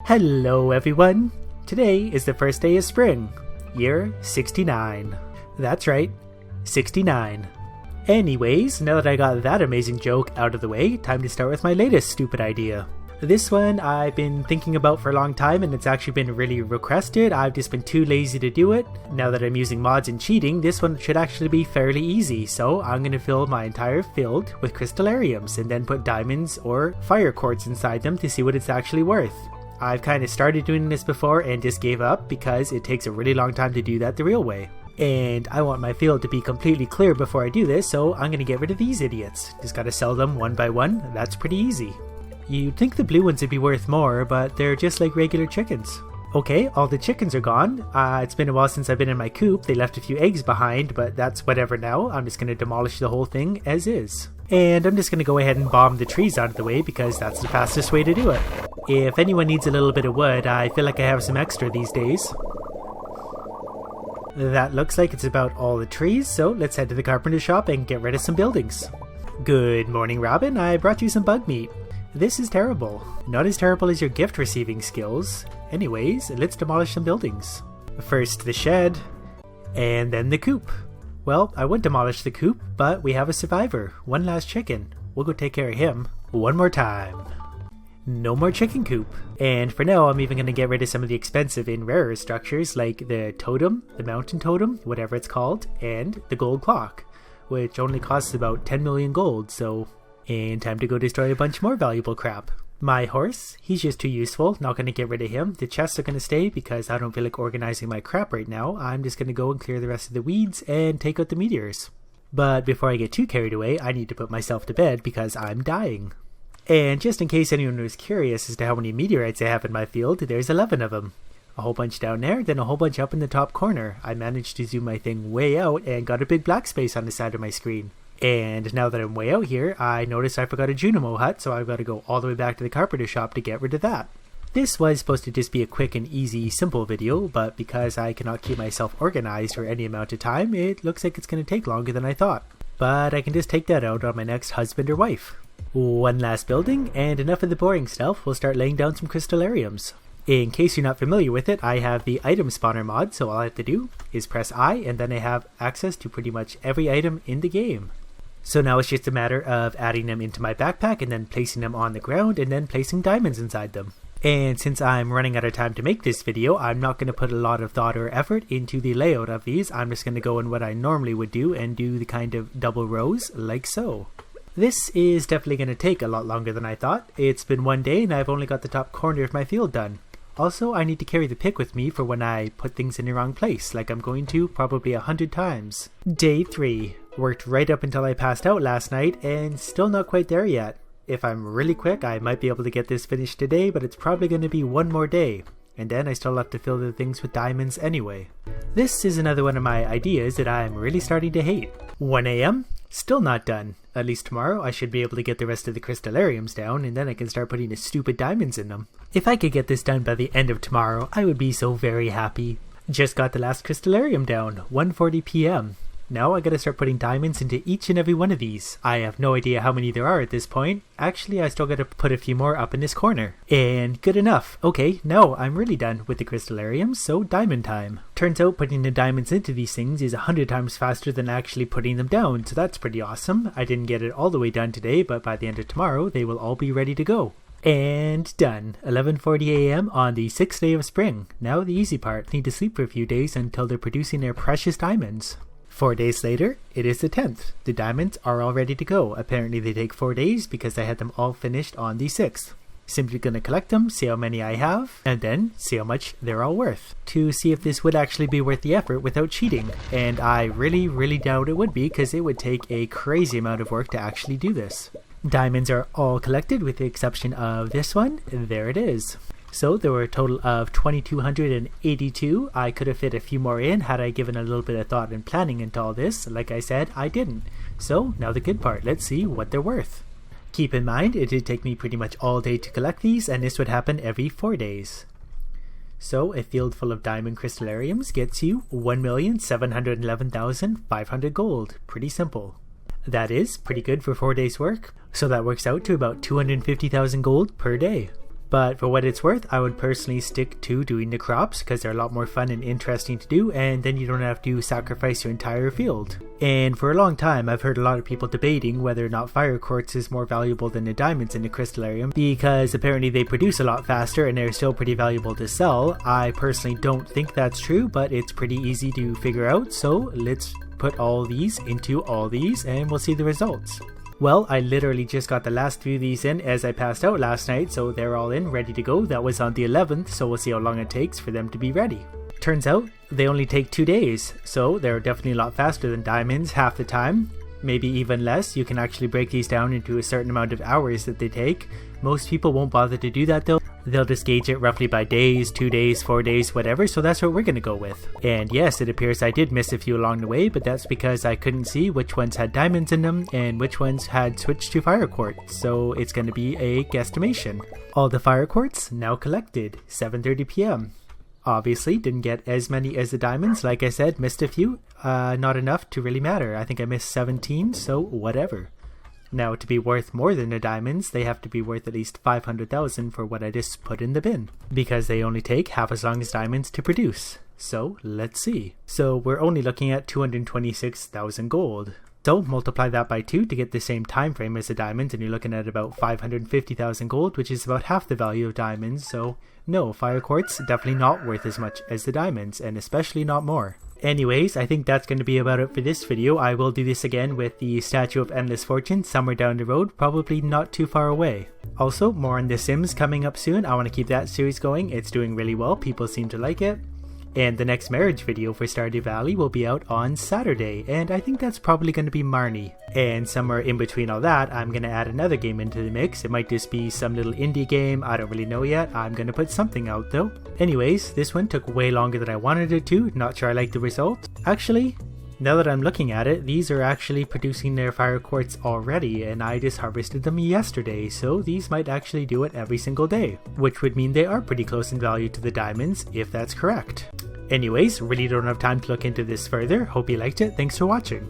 Hello everyone! Today is the first day of spring, year 69. That's right, 69. Anyways, now that I got that amazing joke out of the way, time to start with my latest stupid idea. This one I've been thinking about for a long time and it's actually been really requested. I've just been too lazy to do it. Now that I'm using mods and cheating, this one should actually be fairly easy. So I'm going to fill my entire field with crystalariums and then put diamonds or fire quartz inside them to see what it's actually worth. I've kind of started doing this before and just gave up because it takes a really long time to do that the real way. And I want my field to be completely clear before I do this, so I'm going to get rid of these idiots. Just gotta sell them one by one. That's pretty easy. You'd think the blue ones would be worth more, but they're just like regular chickens. Okay, all the chickens are gone. It's been a while since I've been in my coop. They left a few eggs behind, but that's whatever now. I'm just going to demolish the whole thing as is. And I'm just going to go ahead and bomb the trees out of the way because that's the fastest way to do it. If anyone needs a little bit of wood, I feel like I have some extra these days. That looks like it's about all the trees, so let's head to the carpenter shop and get rid of some buildings. Good morning, Robin. I brought you some bug meat. This is terrible. Not as terrible as your gift receiving skills. Anyways, let's demolish some buildings. First the shed, and then the coop. Well, I would demolish the coop, but we have a survivor. One last chicken. We'll go take care of him one more time. No more chicken coop. And for now, I'm even going to get rid of some of the expensive and rarer structures like the totem, the mountain totem, whatever it's called, and the gold clock, which only costs about 10 million gold, so... And time to go destroy a bunch more valuable crap. My horse, he's just too useful, not going to get rid of him. The chests are going to stay because I don't feel like organizing my crap right now. I'm just going to go and clear the rest of the weeds and take out the meteors. But before I get too carried away, I need to put myself to bed because I'm dying. And just in case anyone was curious as to how many meteorites I have in my field, there's 11 of them. A whole bunch down there, then a whole bunch up in the top corner. I managed to zoom my thing way out and got a big black space on the side of my screen. And now that I'm way out here, I noticed I forgot a Junimo hut, so I've got to go all the way back to the carpenter shop to get rid of that. This was supposed to just be a quick and easy, simple video, but because I cannot keep myself organized for any amount of time, it looks like it's going to take longer than I thought. But I can just take that out on my next husband or wife. One last building, and enough of the boring stuff, we'll start laying down some crystalariums. In case you're not familiar with it, I have the item spawner mod, so all I have to do is press I, and then I have access to pretty much every item in the game. So now it's just a matter of adding them into my backpack and then placing them on the ground and then placing diamonds inside them. And since I'm running out of time to make this video, I'm not going to put a lot of thought or effort into the layout of these. I'm just going to go in what I normally would do and do the kind of double rows like so. This is definitely going to take a lot longer than I thought. It's been one day and I've only got the top corner of my field done. Also, I need to carry the pick with me for when I put things in the wrong place, like I'm going to probably 100 times. Day 3. Worked right up until I passed out last night, and still not quite there yet. If I'm really quick, I might be able to get this finished today, but it's probably going to be one more day. And then I still have to fill the things with diamonds anyway. This is another one of my ideas that I'm really starting to hate. 1 AM? Still not done. At least tomorrow I should be able to get the rest of the crystalariums down, and then I can start putting the stupid diamonds in them. If I could get this done by the end of tomorrow, I would be so very happy. Just got the last crystalarium down, 1:40 PM. Now I gotta start putting diamonds into each and every one of these. I have no idea how many there are at this point. Actually, I still gotta put a few more up in this corner. And good enough. Okay, now I'm really done with the crystalariums, so diamond time. Turns out putting the diamonds into these things is 100 times faster than actually putting them down, so that's pretty awesome. I didn't get it all the way done today, but by the end of tomorrow, they will all be ready to go. And done. 11:40 AM on the 6th day of spring. Now the easy part. Need to sleep for a few days until they're producing their precious diamonds. 4 days later, it is the 10th. The diamonds are all ready to go. Apparently they take 4 days because I had them all finished on the 6th. Simply gonna collect them, see how many I have, and then see how much they're all worth. To see if this would actually be worth the effort without cheating. And I really doubt it would be because it would take a crazy amount of work to actually do this. Diamonds are all collected with the exception of this one. There it is. So there were a total of 2,282. I could have fit a few more in had I given a little bit of thought and planning into all this. Like I said, I didn't. So now the good part, let's see what they're worth. Keep in mind, it did take me pretty much all day to collect these, and this would happen every 4 days. So a field full of diamond crystalariums gets you 1,711,500 gold. Pretty simple. That is pretty good for 4 days work. So that works out to about 250,000 gold per day. But for what it's worth, I would personally stick to doing the crops because they're a lot more fun and interesting to do, and then you don't have to sacrifice your entire field. And for a long time, I've heard a lot of people debating whether or not fire quartz is more valuable than the diamonds in the crystalarium, because apparently they produce a lot faster and they're still pretty valuable to sell. I personally don't think that's true, but it's pretty easy to figure out, so let's put all these into all these and we'll see the results. Well, I literally just got the last few of these in as I passed out last night, so they're all in, ready to go. That was on the 11th, so we'll see how long it takes for them to be ready. Turns out, they only take 2 days, so they're definitely a lot faster than diamonds half the time. Maybe even less. You can actually break these down into a certain amount of hours that they take. Most people won't bother to do that though. They'll just gauge it roughly by days, 2 days, 4 days, whatever, so that's what we're gonna go with. And yes, it appears I did miss a few along the way, but that's because I couldn't see which ones had diamonds in them and which ones had switched to fire quartz, so it's gonna be a guesstimation. All the fire quartz now collected, 7:30 p.m. Obviously, didn't get as many as the diamonds. Like I said, missed a few. Not enough to really matter. I think I missed 17, so whatever. Now, to be worth more than the diamonds, they have to be worth at least 500,000 for what I just put in the bin, because they only take half as long as diamonds to produce. So, let's see. So, we're only looking at 226,000 gold. So, multiply that by 2 to get the same time frame as the diamonds, and you're looking at about 550,000 gold, which is about half the value of diamonds, so no, fire quartz definitely not worth as much as the diamonds, and especially not more. Anyways, I think that's going to be about it for this video. I will do this again with the Statue of Endless Fortune somewhere down the road, probably not too far away. Also, more on The Sims coming up soon. I want to keep that series going. It's doing really well. People seem to like it. And the next marriage video for Stardew Valley will be out on Saturday, and I think that's probably going to be Marnie. And somewhere in between all that, I'm going to add another game into the mix. It might just be some little indie game, I don't really know yet. I'm going to put something out though. Anyways, this one took way longer than I wanted it to, not sure I like the result. Actually, now that I'm looking at it, these are actually producing their fire quartz already, and I just harvested them yesterday, so these might actually do it every single day, which would mean they are pretty close in value to the diamonds, if that's correct. Anyways, really don't have time to look into this further. Hope you liked it. Thanks for watching.